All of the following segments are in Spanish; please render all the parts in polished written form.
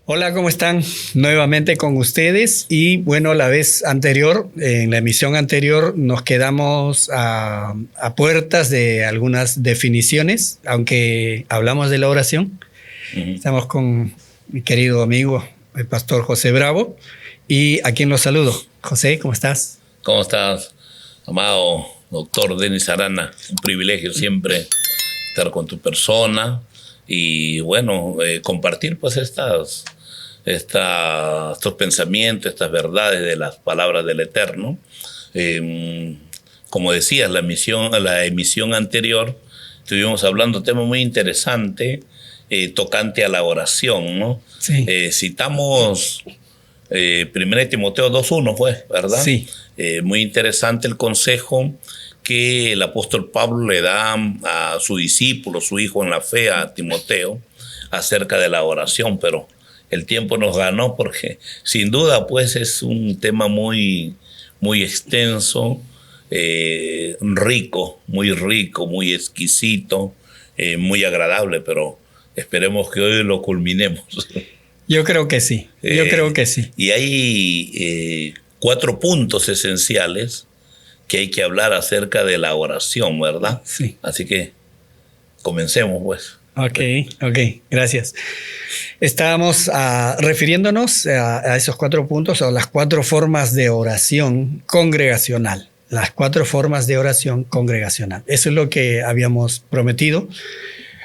Hola, ¿cómo están? Nuevamente con ustedes y bueno, la vez anterior, en la emisión anterior nos quedamos a puertas de algunas definiciones, aunque hablamos de la oración. Estamos con mi querido amigo, el pastor José Bravo, y a quien lo saludo. José, ¿cómo estás? ¿Cómo estás, amado doctor Denis Arana? Un privilegio siempre estar con tu persona y bueno, compartir pues estos pensamientos, estas verdades de las palabras del Eterno. Como decías, la emisión anterior estuvimos hablando de un tema muy interesante tocante a la oración, ¿no? Sí. Citamos 1 Timoteo 2:1, fue, ¿verdad? Sí. Muy interesante el consejo que el apóstol Pablo le da a su discípulo, su hijo en la fe, a Timoteo, acerca de la oración, pero el tiempo nos ganó porque sin duda pues es un tema muy, muy extenso, rico, muy exquisito, muy agradable, pero esperemos que hoy lo culminemos. Yo creo que sí, creo que sí. Y hay 4 puntos esenciales que hay que hablar acerca de la oración, ¿verdad? Sí. Así que comencemos pues. Ok, gracias. Estábamos refiriéndonos a esos 4 puntos, o las 4 formas de oración congregacional. Las 4 formas de oración congregacional. Eso es lo que habíamos prometido.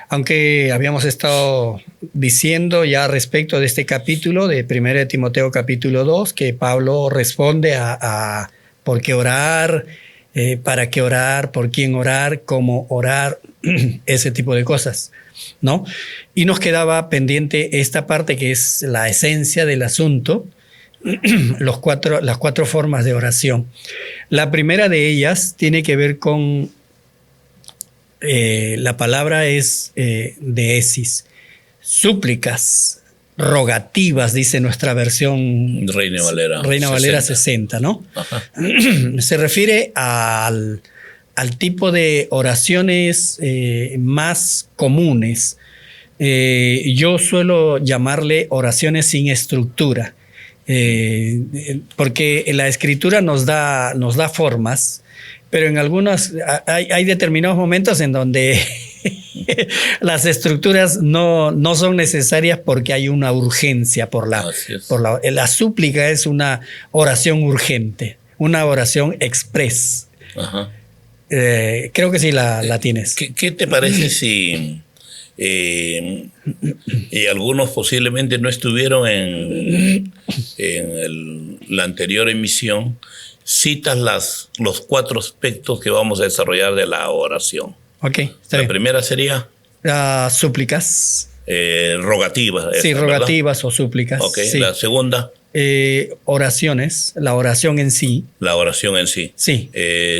Aunque habíamos estado diciendo ya respecto de este capítulo de 1 Timoteo capítulo 2, que Pablo responde a por qué orar, para qué orar, por quién orar, cómo orar, ese tipo de cosas, ¿no? Y nos quedaba pendiente esta parte que es la esencia del asunto, las 4 formas de oración. La primera de ellas tiene que ver con, la palabra es deesis, súplicas, rogativas, dice nuestra versión Reina Valera 60, ¿no? Ajá. Se refiere al tipo de oraciones más comunes. Yo suelo llamarle oraciones sin estructura, porque la escritura nos da formas, pero en algunos hay determinados momentos en donde las estructuras no son necesarias porque hay una urgencia la súplica es una oración urgente, una oración express. Ajá. Creo que sí la tienes. ¿Qué te parece si algunos posiblemente no estuvieron en la anterior emisión, citas los 4 aspectos que vamos a desarrollar de la oración? Ok, está La bien. primera sería súplicas. rogativas. Sí, rogativas, ¿verdad? O súplicas. Ok, sí. La segunda. Oraciones, la oración en sí. La oración en sí. Sí.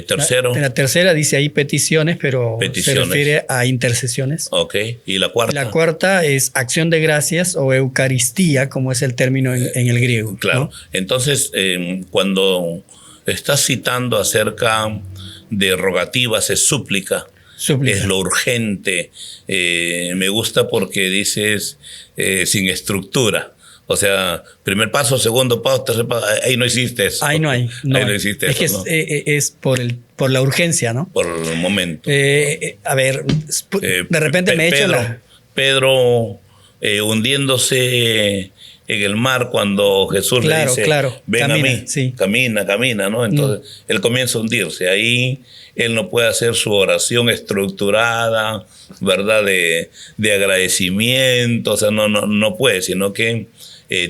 Tercero. La tercera dice ahí peticiones, pero peticiones. Se refiere a intercesiones. Ok. ¿Y la cuarta? La cuarta es acción de gracias o eucaristía, como es el término en el griego. Claro. ¿No? Entonces, cuando estás citando acerca de rogativas, es súplica. Es lo urgente. Me gusta porque dices sin estructura. O sea, primer paso, segundo paso, tercer paso, ahí no existe eso. Ahí no hay. No existe es eso. Que es por la urgencia, ¿no? Por el momento. A ver, de repente me he hecho Pedro hundiéndose en el mar cuando Jesús le dice, ven camina, a mí, sí. camina, ¿no? Entonces él comienza a hundirse. Ahí él no puede hacer su oración estructurada, ¿verdad? De agradecimiento, o sea, no puede, sino que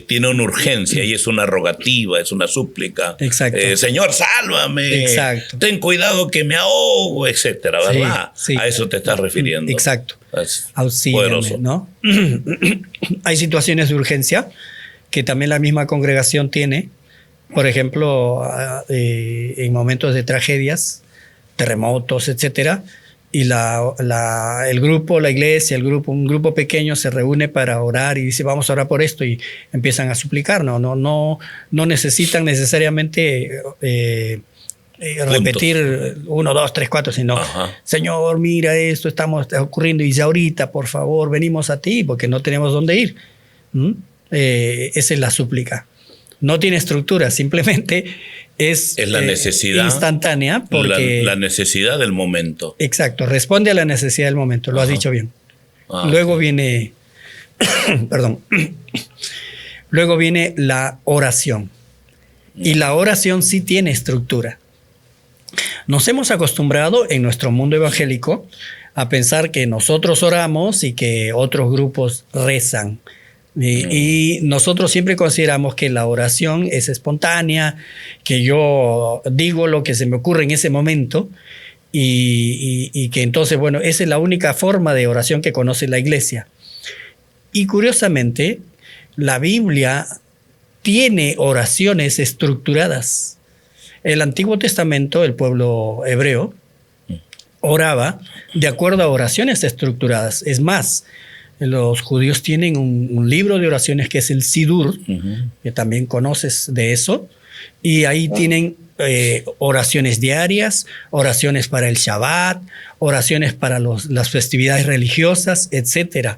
tiene una urgencia y es una rogativa, es una súplica. Exacto. Señor, sálvame. Exacto. Ten cuidado que me ahogo, etcétera, ¿verdad? Sí, sí. A eso te estás refiriendo. Exacto. Auxíliame, ¿no? Hay situaciones de urgencia que también la misma congregación tiene. Por ejemplo, en momentos de tragedias, terremotos, etcétera. Y el grupo, la iglesia, un grupo pequeño se reúne para orar y dice, vamos a orar por esto, y empiezan a suplicar. No necesitan necesariamente repetir 1, 2, 3, 4, sino, Señor, mira esto, está ocurriendo y ya ahorita, por favor, venimos a ti porque no tenemos dónde ir. Esa es la súplica. No tiene estructura, simplemente es la necesidad instantánea. Porque la necesidad del momento. Exacto, responde a la necesidad del momento, lo has dicho bien. Luego viene, perdón, luego viene la oración. Y la oración sí tiene estructura. Nos hemos acostumbrado en nuestro mundo evangélico a pensar que nosotros oramos y que otros grupos rezan. Y nosotros siempre consideramos que la oración es espontánea, que yo digo lo que se me ocurre en ese momento y que entonces, bueno, esa es la única forma de oración que conoce la iglesia. Y curiosamente, la Biblia tiene oraciones estructuradas. El Antiguo Testamento, el pueblo hebreo, oraba de acuerdo a oraciones estructuradas. Es más, los judíos tienen un libro de oraciones que es el Sidur, que también conoces de eso, y ahí tienen oraciones diarias, oraciones para el Shabbat, oraciones para las festividades religiosas, etc.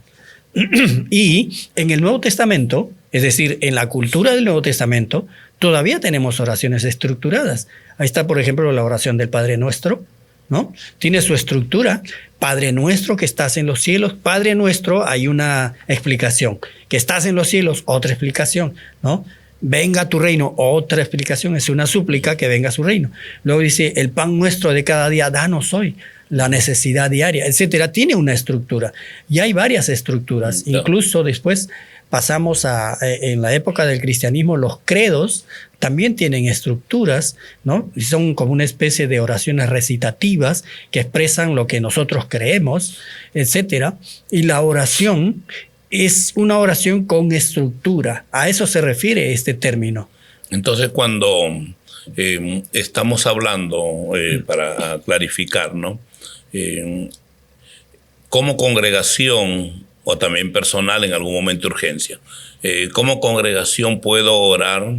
Y en el Nuevo Testamento, es decir, en la cultura del Nuevo Testamento, todavía tenemos oraciones estructuradas. Ahí está, por ejemplo, la oración del Padre Nuestro, ¿no? Tiene su estructura. Padre nuestro que estás en los cielos. Padre nuestro, hay una explicación. Que estás en los cielos, otra explicación, ¿no? Venga a tu reino, otra explicación. Es una súplica que venga a su reino. Luego dice, el pan nuestro de cada día, danos hoy. La necesidad diaria, etcétera. Tiene una estructura. Y hay varias estructuras. No. Incluso después pasamos en la época del cristianismo, los credos también tienen estructuras, ¿no? Y son como una especie de oraciones recitativas que expresan lo que nosotros creemos, etcétera. Y la oración es una oración con estructura. A eso se refiere este término. Entonces, cuando estamos hablando, para clarificar, ¿no? Como congregación, o también personal en algún momento de urgencia, como congregación puedo orar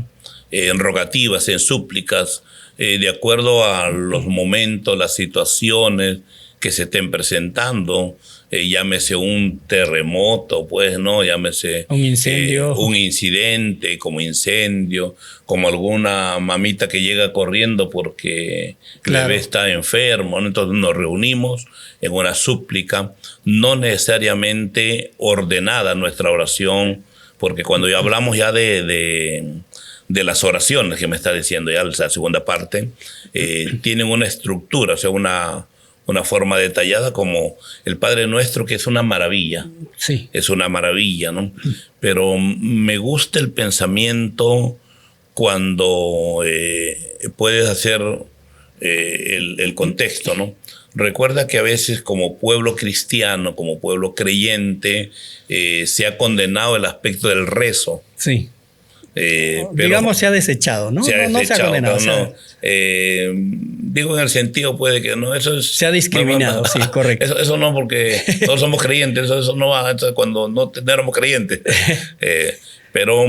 en rogativas, en súplicas, de acuerdo a los momentos, las situaciones que se estén presentando, llámese un terremoto, pues, ¿no? Llámese un incendio, un incidente como incendio, como alguna mamita que llega corriendo porque el bebé está enfermo, ¿no? Entonces nos reunimos en una súplica, no necesariamente ordenada nuestra oración, porque cuando ya hablamos ya de las oraciones que me está diciendo ya la segunda parte, tienen una estructura, o sea, una forma detallada, como el Padre Nuestro, que es una maravilla. Sí. Es una maravilla, ¿no? Pero me gusta el pensamiento cuando puedes hacer el contexto, ¿no? Recuerda que a veces como pueblo cristiano, como pueblo creyente, se ha condenado el aspecto del rezo. Sí. Digamos, se ha desechado, ¿no? Se ha desechado, no se ha condenado. No, digo en el sentido, puede que no, eso es... Se ha discriminado, sí, correcto. Eso no, porque todos somos creyentes, eso no va, entonces cuando no éramos creyentes. Pero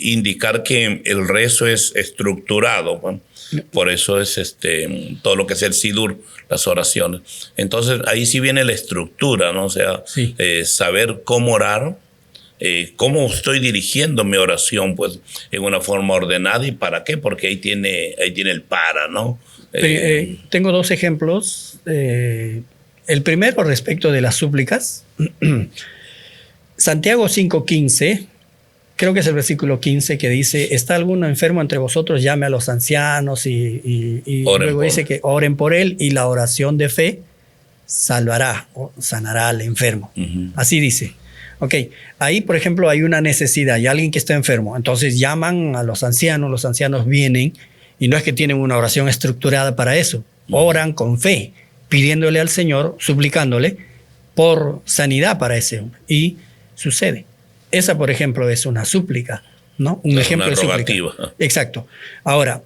indicar que el rezo es estructurado, ¿no? Por eso es todo lo que es el Sidur, las oraciones. Entonces ahí sí viene la estructura, ¿no? O sea, sí. Saber cómo orar, cómo estoy dirigiendo mi oración, pues, en una forma ordenada. ¿Y para qué? Porque ahí tiene el para, ¿no? Tengo dos ejemplos. El primero respecto de las súplicas. Santiago 5:15 creo que es el versículo 15 que dice, ¿está alguno enfermo entre vosotros? Llame a los ancianos y luego dice que oren por él y la oración de fe salvará o sanará al enfermo. Así dice. Ok, ahí por ejemplo hay una necesidad, hay alguien que está enfermo, entonces llaman a los ancianos vienen y no es que tienen una oración estructurada para eso, oran con fe, pidiéndole al Señor, suplicándole por sanidad para ese hombre y sucede. Esa por ejemplo es una súplica, ¿no? Un ejemplo de súplica. Exacto. Ahora,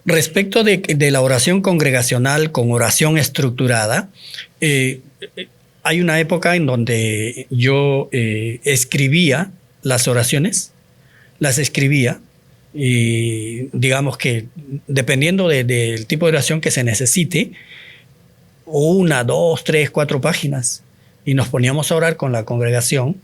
respecto de la oración congregacional con oración estructurada, hay una época en donde yo escribía las oraciones, las escribía y digamos que dependiendo del tipo de oración que se necesite, 1, 2, 3, 4 páginas y nos poníamos a orar con la congregación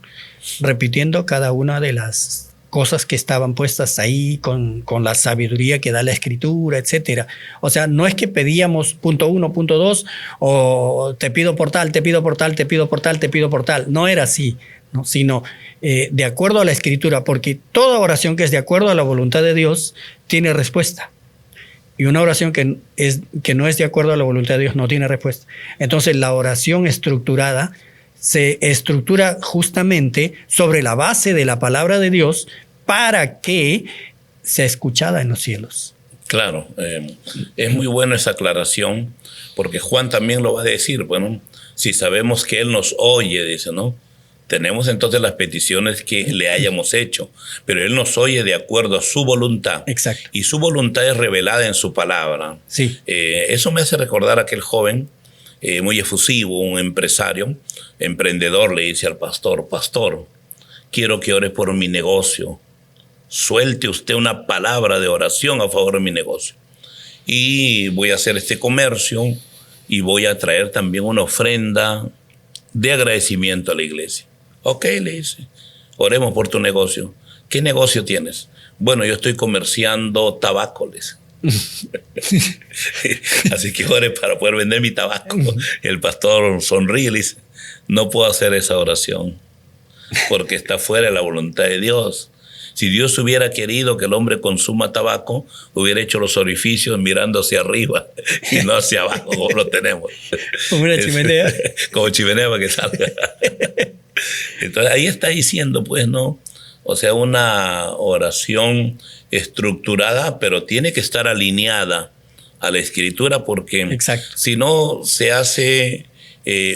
repitiendo cada una de las cosas que estaban puestas ahí con la sabiduría que da la escritura, etcétera. O sea, no es que pedíamos punto 1, punto 2 o te pido por tal, te pido por tal, te pido por tal, te pido por tal. No era así, ¿no? Sino de acuerdo a la escritura, porque toda oración que es de acuerdo a la voluntad de Dios tiene respuesta. Y una oración que no es de acuerdo a la voluntad de Dios no tiene respuesta. Entonces la oración estructurada se estructura justamente sobre la base de la palabra de Dios para que sea escuchada en los cielos. Claro, es muy buena esa aclaración, porque Juan también lo va a decir, bueno, si sabemos que Él nos oye, dice, ¿no? Tenemos entonces las peticiones que le hayamos hecho, pero Él nos oye de acuerdo a su voluntad. Exacto. Y su voluntad es revelada en su palabra. Sí. Eso me hace recordar a aquel joven muy efusivo, un empresario, emprendedor, le dice al pastor, pastor, quiero que ore por mi negocio. Suelte usted una palabra de oración a favor de mi negocio. Y voy a hacer este comercio y voy a traer también una ofrenda de agradecimiento a la iglesia. Ok, le dice, oremos por tu negocio. ¿Qué negocio tienes? Bueno, yo estoy comerciando tabaco, les. Así que ore para poder vender mi tabaco. El pastor sonríe y le dice, no puedo hacer esa oración porque está fuera de la voluntad de Dios. Si Dios hubiera querido que el hombre consuma tabaco, hubiera hecho los orificios mirando hacia arriba y no hacia abajo como lo tenemos. Como una chimenea. Como chimenea para que salga. Entonces ahí está diciendo, pues, ¿no? O sea, una oración estructurada, pero tiene que estar alineada a la escritura porque si no se hace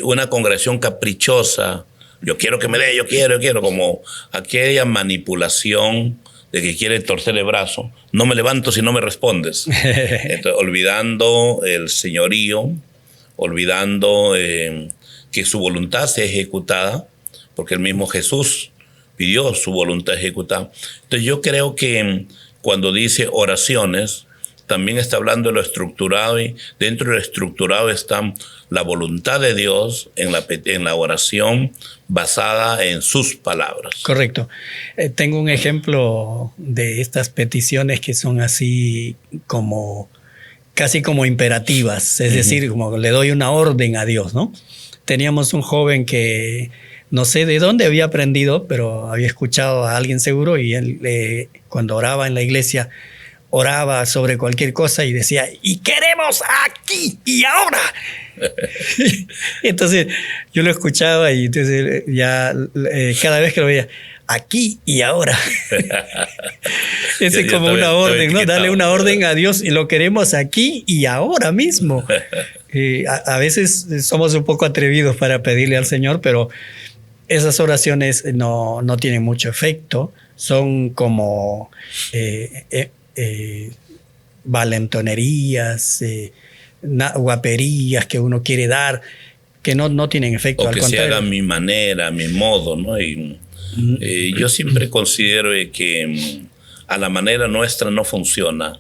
una congregación caprichosa, yo quiero que me dé, yo quiero, como aquella manipulación de que quiere torcer el brazo, no me levanto si no me respondes. Entonces, olvidando el señorío, olvidando que su voluntad sea ejecutada, porque el mismo Jesús pidió su voluntad ejecutada. Entonces yo creo que cuando dice oraciones, también está hablando de lo estructurado y dentro de lo estructurado está la voluntad de Dios en la oración basada en sus palabras. Correcto. Tengo un ejemplo de estas peticiones que son así como casi como imperativas, es decir, como le doy una orden a Dios, ¿no? Teníamos un joven que no sé de dónde había aprendido, pero había escuchado a alguien seguro y él cuando oraba en la iglesia oraba sobre cualquier cosa y decía, y queremos aquí y ahora. Entonces yo lo escuchaba y entonces ya cada vez que lo veía, aquí y ahora. Ese es como una orden, ¿no? Darle una orden a Dios y lo queremos aquí y ahora mismo. A veces somos un poco atrevidos para pedirle al Señor, pero esas oraciones no tienen mucho efecto. Son como valentonerías, guaperías que uno quiere dar, que no tienen efecto. O que se haga a mi manera, a mi modo, ¿no? Y yo siempre considero que a la manera nuestra no funciona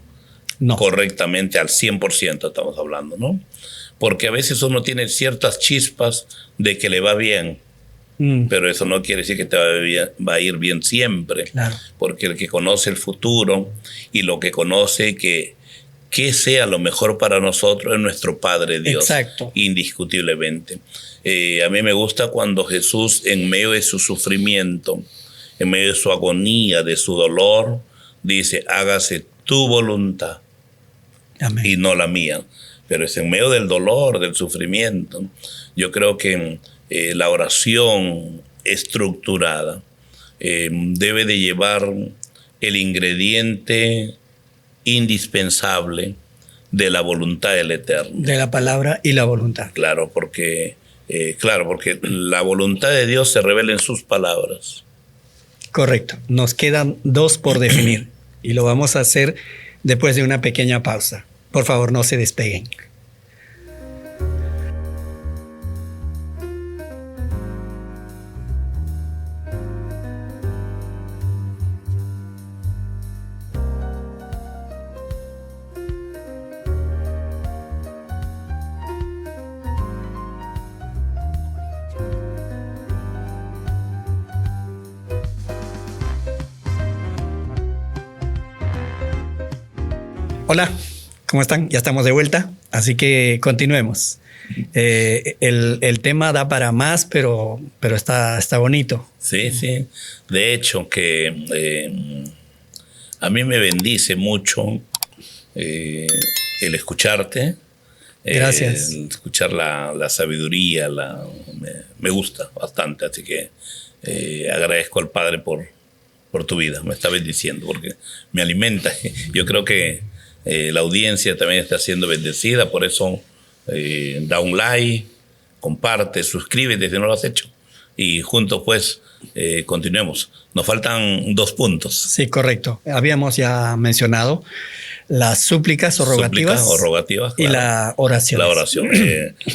correctamente al 100%, estamos hablando, ¿no? Porque a veces uno tiene ciertas chispas de que le va bien, pero eso no quiere decir que te va a ir bien siempre. Claro. Porque el que conoce el futuro y lo que conoce que qué sea lo mejor para nosotros es nuestro Padre Dios. Exacto. Indiscutiblemente. A mí me gusta cuando Jesús, en medio de su sufrimiento, en medio de su agonía, de su dolor, dice, hágase tu voluntad. Amén. Y no la mía. Pero es en medio del dolor, del sufrimiento. Yo creo que la oración estructurada debe de llevar el ingrediente indispensable de la voluntad del Eterno. De la palabra y la voluntad. Claro, porque la voluntad de Dios se revela en sus palabras. Correcto. Nos quedan 2 por definir y lo vamos a hacer después de una pequeña pausa. Por favor, no se despeguen. Hola, ¿cómo están? Ya estamos de vuelta, así que continuemos. El tema da para más, pero está bonito. Sí, sí. De hecho, que a mí me bendice mucho el escucharte. Gracias. Escuchar la sabiduría, me gusta bastante, así que agradezco al Padre por tu vida. Me está bendiciendo porque me alimenta. Yo creo que la audiencia también está siendo bendecida, por eso da un like, comparte, suscríbete si no lo has hecho y juntos pues continuemos. Nos faltan 2 puntos. Sí, correcto. Habíamos ya mencionado las súplicas o rogativas. Claro. Y la oración. La oración.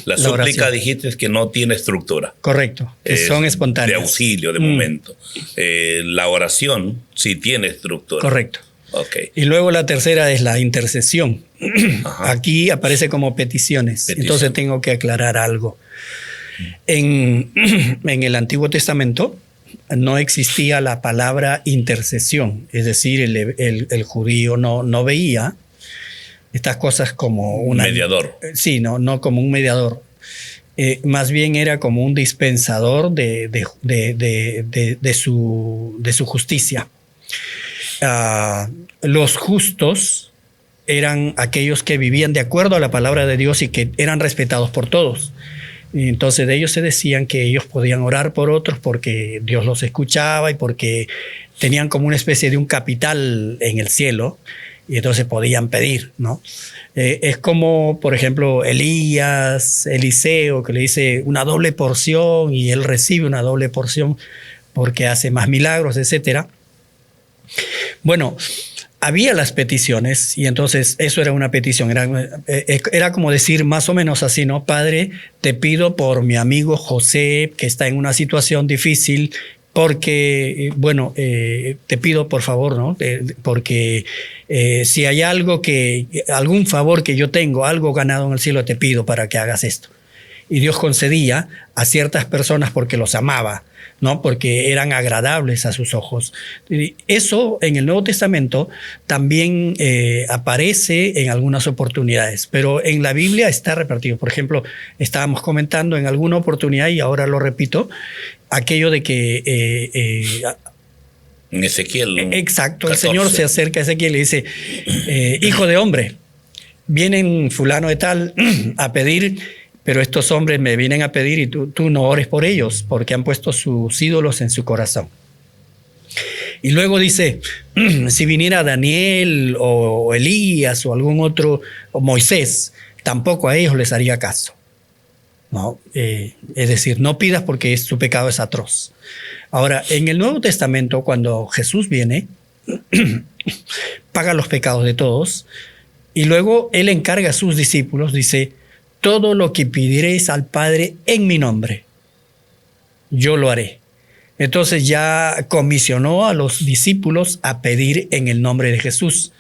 La súplica oración. Dijiste que no tiene estructura. Correcto, que son espontáneas. De auxilio, de momento. La oración sí tiene estructura. Correcto. Okay. Y luego la tercera es la intercesión. Ajá. Aquí aparece como peticiones. Entonces tengo que aclarar algo. En el Antiguo Testamento no existía la palabra intercesión. Es decir, el judío no veía estas cosas como un mediador. Sí, no como un mediador. Más bien era como un dispensador de su justicia. Los justos eran aquellos que vivían de acuerdo a la palabra de Dios y que eran respetados por todos. Y entonces de ellos se decían que ellos podían orar por otros porque Dios los escuchaba y porque tenían como una especie de un capital en el cielo y entonces podían pedir, ¿no? Es como, por ejemplo, Eliseo, que le dice una doble porción y él recibe una doble porción porque hace más milagros, etcétera. Bueno, había las peticiones y entonces eso era una petición. Era como decir más o menos así, ¿no? Padre, te pido por mi amigo José que está en una situación difícil porque, bueno, te pido por favor, ¿no? Porque si hay algún favor que yo tengo, algo ganado en el cielo, te pido para que hagas esto. Y Dios concedía a ciertas personas porque los amaba, ¿no? Porque eran agradables a sus ojos. Y eso en el Nuevo Testamento también aparece en algunas oportunidades, pero en la Biblia está repartido. Por ejemplo, estábamos comentando en alguna oportunidad, y ahora lo repito, aquello de que... en Ezequiel. Exacto, 14. El Señor se acerca a Ezequiel y le dice, hijo de hombre, vienen fulano de tal a pedir... Pero estos hombres me vienen a pedir y tú no ores por ellos porque han puesto sus ídolos en su corazón. Y luego dice, si viniera Daniel o Elías o algún otro, o Moisés, tampoco a ellos les haría caso. ¿No? Es decir, no pidas porque su pecado es atroz. Ahora, en el Nuevo Testamento, cuando Jesús viene, paga los pecados de todos y luego Él encarga a sus discípulos, dice, todo lo que pidiereis al Padre en mi nombre, yo lo haré. Entonces ya comisionó a los discípulos a pedir en el nombre de Jesús.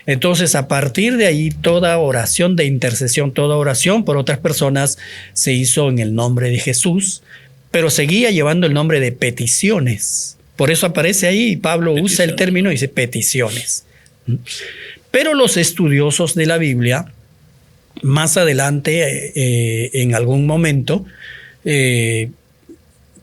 Entonces a partir de ahí toda oración de intercesión, toda oración por otras personas se hizo en el nombre de Jesús, pero seguía llevando el nombre de peticiones. Por eso aparece ahí, Pablo usa el término y dice peticiones. Pero los estudiosos de la Biblia, más adelante, en algún momento,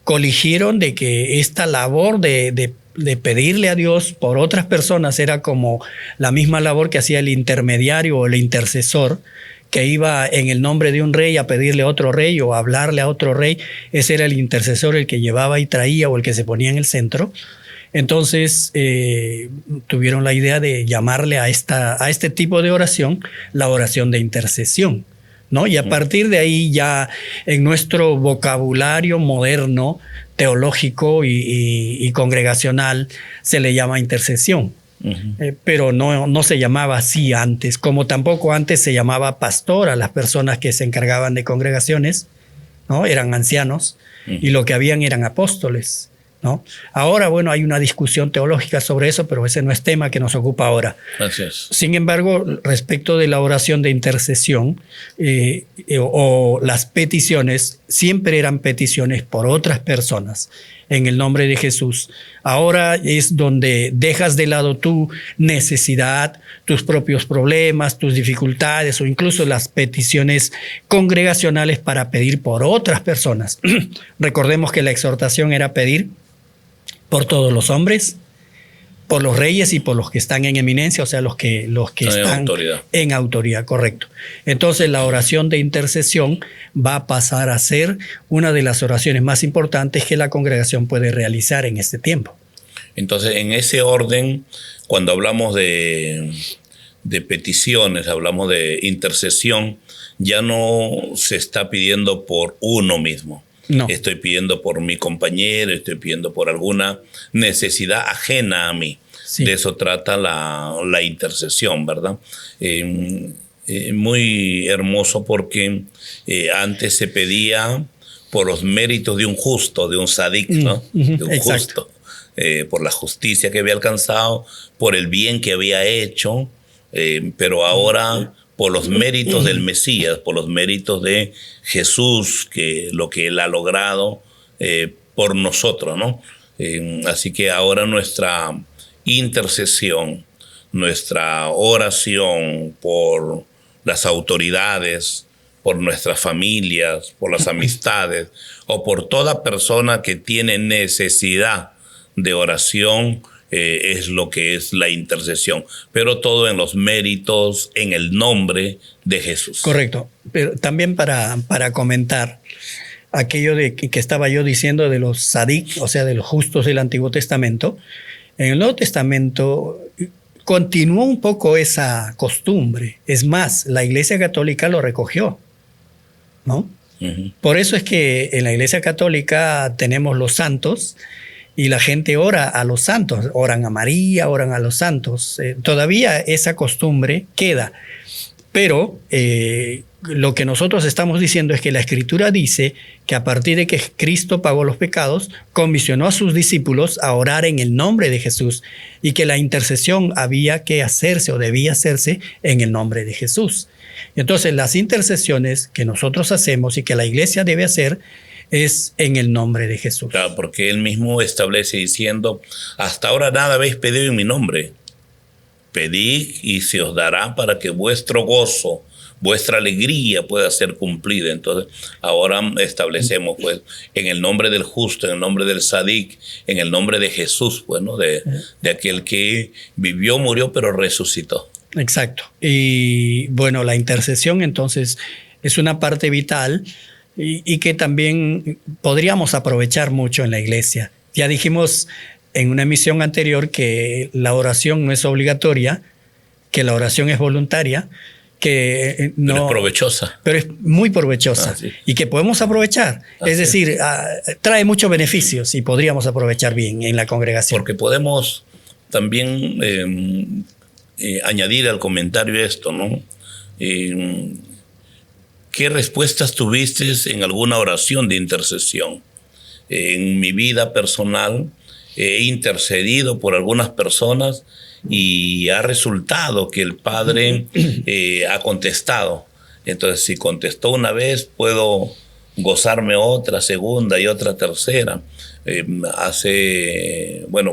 coligieron de que esta labor de pedirle a Dios por otras personas era como la misma labor que hacía el intermediario o el intercesor, que iba en el nombre de un rey a pedirle a otro rey o a hablarle a otro rey. Ese era el intercesor, el que llevaba y traía, o el que se ponía en el centro. Entonces tuvieron la idea de llamarle a este tipo de oración la oración de intercesión, ¿no? Y a partir de ahí, ya en nuestro vocabulario moderno, teológico y congregacional, se le llama intercesión. Pero no se llamaba así antes, como tampoco antes se llamaba pastor a las personas que se encargaban de congregaciones, ¿no? Eran ancianos, y lo que habían eran apóstoles, ¿no? Ahora, bueno, hay una discusión teológica sobre eso, pero ese no es tema que nos ocupa ahora. Gracias. Sin embargo, respecto de la oración de intercesión o las peticiones, siempre eran peticiones por otras personas en el nombre de Jesús. Ahora es donde dejas de lado tu necesidad, tus propios problemas, tus dificultades, o incluso las peticiones congregacionales para pedir por otras personas. Recordemos que la exhortación era pedir por todos los hombres, por los reyes y por los que están en eminencia, o sea, los que están en autoridad, correcto. Entonces, la oración de intercesión va a pasar a ser una de las oraciones más importantes que la congregación puede realizar en este tiempo. Entonces, en ese orden, cuando hablamos de peticiones, hablamos de intercesión, ya no se está pidiendo por uno mismo. No. Estoy pidiendo por mi compañero, estoy pidiendo por alguna necesidad ajena a mí. Sí. De eso trata la intercesión, ¿verdad? Muy hermoso, porque antes se pedía por los méritos de un justo, de un sadik, ¿no? De un justo, por la justicia que había alcanzado, por el bien que había hecho, pero ahora por los méritos del Mesías, por los méritos de Jesús, que lo que Él ha logrado por nosotros, ¿no? Así que ahora nuestra intercesión, nuestra oración por las autoridades, por nuestras familias, por las amistades, o por toda persona que tiene necesidad de oración, es lo que es la intercesión, pero todo en los méritos, en el nombre de Jesús. Correcto, pero también para comentar aquello de que estaba yo diciendo de los sadik, o sea, de los justos del Antiguo Testamento. En el Nuevo Testamento continuó un poco esa costumbre. Es más, la Iglesia Católica lo recogió, ¿no? Por eso es que en la Iglesia Católica tenemos los santos, y la gente ora a los santos, oran a María, oran a los santos. Todavía esa costumbre queda. Pero lo que nosotros estamos diciendo es que la Escritura dice que a partir de que Cristo pagó los pecados, comisionó a sus discípulos a orar en el nombre de Jesús, y que la intercesión había que hacerse o debía hacerse en el nombre de Jesús. Entonces, las intercesiones que nosotros hacemos y que la iglesia debe hacer es en el nombre de Jesús. Claro, porque Él mismo establece diciendo: hasta ahora nada habéis pedido en mi nombre. Pedid y se os dará, para que vuestro gozo, vuestra alegría pueda ser cumplida. Entonces, ahora establecemos, pues, en el nombre del justo, en el nombre del sadik, en el nombre de Jesús, bueno, de aquel que vivió, murió, pero resucitó. Exacto. Y bueno, la intercesión entonces es una parte vital y que también podríamos aprovechar mucho en la iglesia. Ya dijimos en una emisión anterior que la oración no es obligatoria, que la oración es voluntaria, que no, pero es provechosa. Pero es muy provechosa, sí. Y que podemos aprovechar. Es decir, trae muchos beneficios y podríamos aprovechar bien en la congregación. Porque podemos también añadir al comentario esto, ¿no? ¿Qué respuestas tuviste en alguna oración de intercesión? En mi vida personal he intercedido por algunas personas y ha resultado que el Padre ha contestado. Entonces, si contestó una vez, puedo gozarme otra, segunda y otra tercera.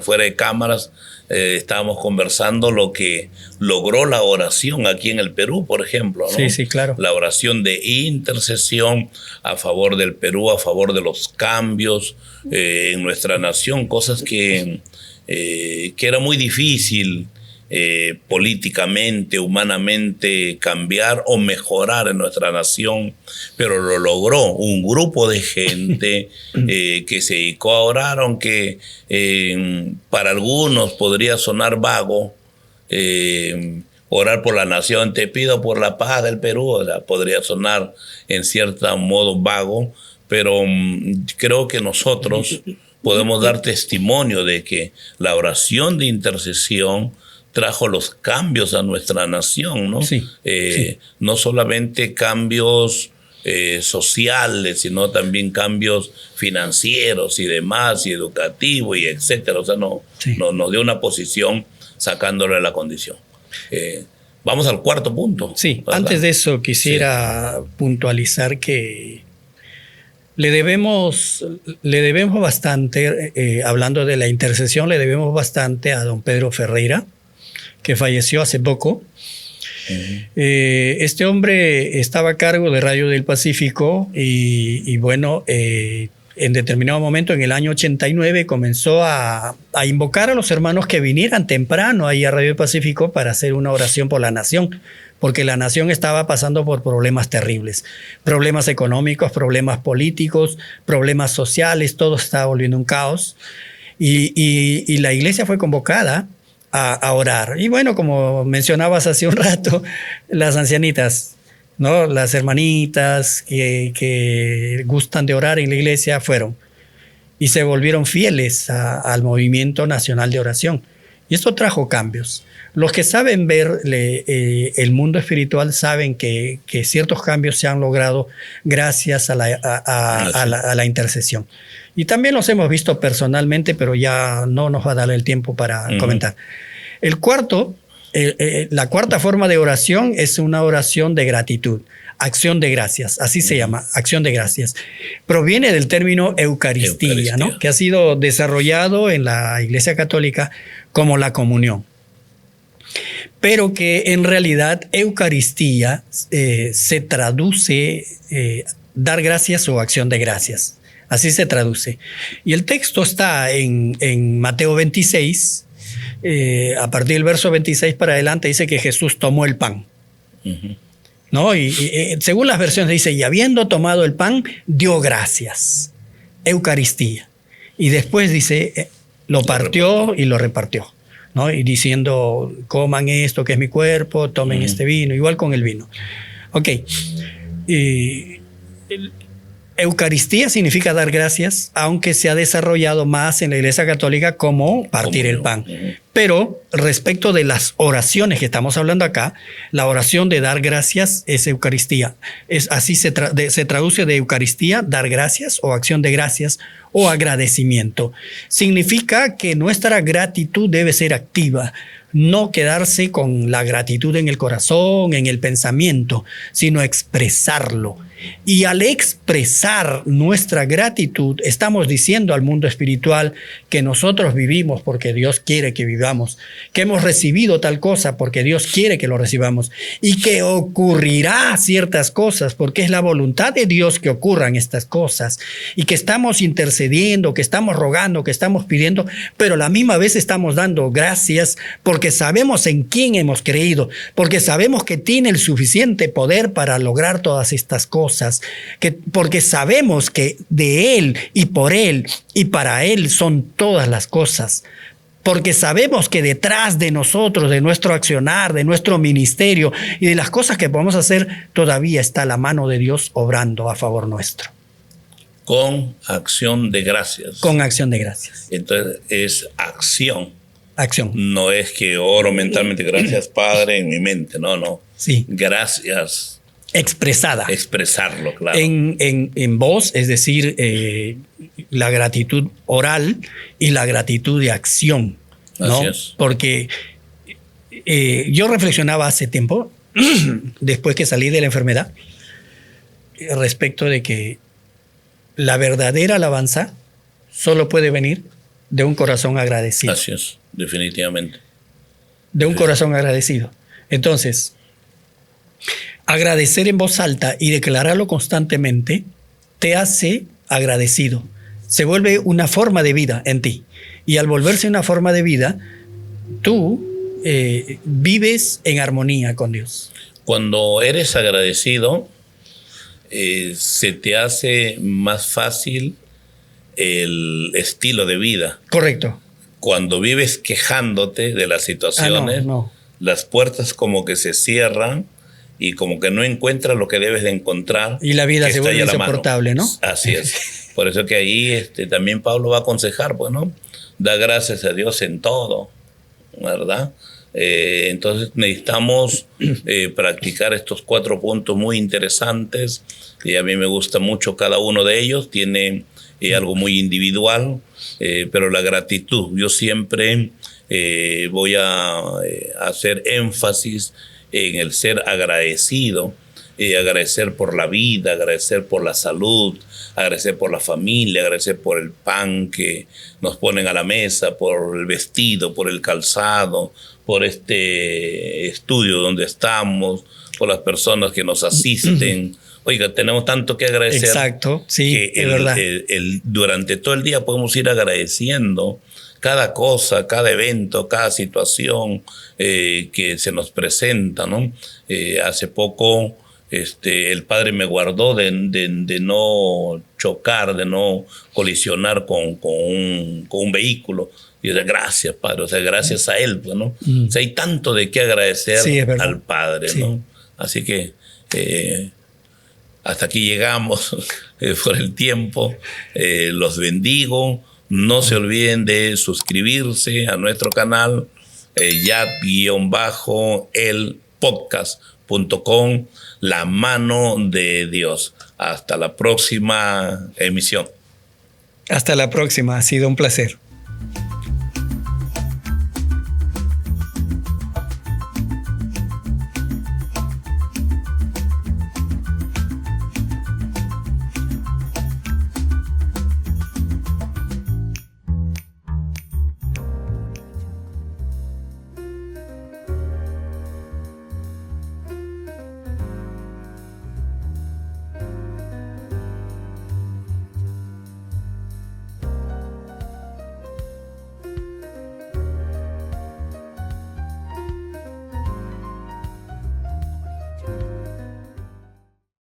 fuera de cámaras, estábamos conversando lo que logró la oración aquí en el Perú, por ejemplo, ¿no? Sí, sí, claro. La oración de intercesión a favor del Perú, a favor de los cambios en nuestra nación, cosas que era muy difícil políticamente, humanamente cambiar o mejorar en nuestra nación, pero lo logró un grupo de gente que se dedicó a orar, aunque para algunos podría sonar vago. Orar por la nación, te pido por la paz del Perú, o sea, podría sonar en cierto modo vago, pero creo que nosotros podemos dar testimonio de que la oración de intercesión trajo los cambios a nuestra nación, ¿no? Sí, sí. No solamente cambios sociales, sino también cambios financieros y demás, y educativos, y etcétera. O sea, nos dio una posición sacándole de la condición. Vamos al cuarto punto. Sí, ¿verdad? Antes de eso quisiera puntualizar que le debemos bastante, hablando de la intercesión, le debemos bastante a don Pedro Ferreira, que falleció hace poco. Este hombre estaba a cargo de Radio del Pacífico y bueno, en determinado momento, en el año 89, comenzó a invocar a los hermanos que vinieran temprano ahí a Radio del Pacífico para hacer una oración por la nación, porque la nación estaba pasando por problemas terribles, problemas económicos, problemas políticos, problemas sociales, todo estaba volviendo un caos y la iglesia fue convocada a orar. Y bueno, como mencionabas hace un rato, las ancianitas, ¿no? Las hermanitas que gustan de orar en la iglesia fueron y se volvieron fieles al movimiento nacional de oración. Y esto trajo cambios. Los que saben ver el mundo espiritual saben que ciertos cambios se han logrado gracias a la intercesión. Y también los hemos visto personalmente, pero ya no nos va a dar el tiempo para comentar. La cuarta forma de oración es una oración de gratitud, acción de gracias, así se llama, acción de gracias. Proviene del término Eucaristía, ¿no? Que ha sido desarrollado en la Iglesia Católica como la comunión. Pero que en realidad Eucaristía se traduce dar gracias o acción de gracias. Así se traduce. Y el texto está en Mateo 26, a partir del verso 26 para adelante dice que Jesús tomó el pan. ¿No? Y según las versiones dice, y habiendo tomado el pan, dio gracias. Eucaristía. Y después dice, lo partió y lo repartió, ¿no? Y diciendo, coman esto que es mi cuerpo, tomen este vino, igual con el vino. Ok. Eucaristía significa dar gracias, aunque se ha desarrollado más en la Iglesia Católica como partir el pan. Pero respecto de las oraciones que estamos hablando acá, la oración de dar gracias es Eucaristía. Así se traduce de Eucaristía, dar gracias o acción de gracias o agradecimiento. Significa que nuestra gratitud debe ser activa, no quedarse con la gratitud en el corazón, en el pensamiento, sino expresarlo. Y al expresar nuestra gratitud, estamos diciendo al mundo espiritual que nosotros vivimos porque Dios quiere que vivamos, que hemos recibido tal cosa porque Dios quiere que lo recibamos y que ocurrirá ciertas cosas porque es la voluntad de Dios que ocurran estas cosas y que estamos intercediendo, que estamos rogando, que estamos pidiendo, pero a la misma vez estamos dando gracias porque sabemos en quién hemos creído, porque sabemos que tiene el suficiente poder para lograr todas estas cosas. Porque sabemos que de Él y por Él y para Él son todas las cosas. Porque sabemos que detrás de nosotros, de nuestro accionar, de nuestro ministerio y de las cosas que podemos hacer, todavía está la mano de Dios obrando a favor nuestro. Con acción de gracias. Con acción de gracias. Entonces es acción. Acción. No es que oro mentalmente, gracias Padre, en mi mente. No. Sí. Gracias. Expresada. Expresarlo, claro. En voz, es decir, la gratitud oral y la gratitud de acción, ¿no? Porque yo reflexionaba hace tiempo, después que salí de la enfermedad, respecto de que la verdadera alabanza solo puede venir de un corazón agradecido. Así es, definitivamente. De un corazón agradecido. Entonces, agradecer en voz alta y declararlo constantemente te hace agradecido. Se vuelve una forma de vida en ti. Y al volverse una forma de vida, tú vives en armonía con Dios. Cuando eres agradecido, se te hace más fácil el estilo de vida. Correcto. Cuando vives quejándote de las situaciones, las puertas como que se cierran y como que no encuentras lo que debes de encontrar. Y la vida se vuelve insoportable, ¿no? Así es. Por eso que ahí también Pablo va a aconsejar, pues, ¿no? Da gracias a Dios en todo, ¿verdad? Entonces necesitamos practicar estos 4 puntos muy interesantes y a mí me gusta mucho cada uno de ellos. Tiene algo muy individual, pero la gratitud, yo siempre voy a hacer énfasis en el ser agradecido, agradecer por la vida, agradecer por la salud, agradecer por la familia, agradecer por el pan que nos ponen a la mesa, por el vestido, por el calzado, por este estudio donde estamos, por las personas que nos asisten. Oiga, tenemos tanto que agradecer. Exacto, sí, que es verdad. Durante todo el día podemos ir agradeciendo cada cosa, cada evento, cada situación que se nos presenta, ¿no? Hace poco el Padre me guardó de no chocar, de no colisionar con un vehículo. Y gracias, Padre, o sea, gracias a Él, pues, ¿no? O sea, hay tanto de qué agradecer al Padre, ¿no? Así que hasta aquí llegamos por el tiempo. Los bendigo. No se olviden de suscribirse a nuestro canal, yap-elpodcast.com, La Mano de Dios. Hasta la próxima emisión. Hasta la próxima, ha sido un placer.